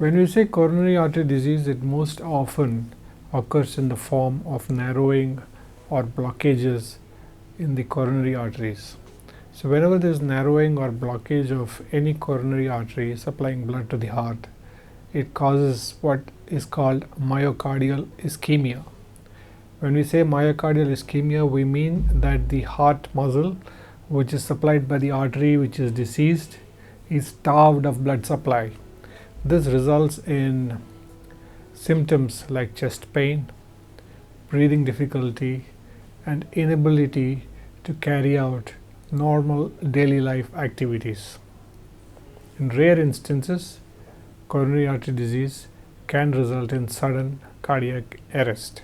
When we say coronary artery disease, it most often occurs in the form of narrowing or blockages in the coronary arteries. So whenever there is narrowing or blockage of any coronary artery supplying blood to the heart, it causes what is called myocardial ischemia. When we say myocardial ischemia, we mean that the heart muscle, which is supplied by the artery which is diseased, is starved of blood supply. This results in symptoms like chest pain, breathing difficulty, and inability to carry out normal daily life activities. In rare instances, coronary artery disease can result in sudden cardiac arrest.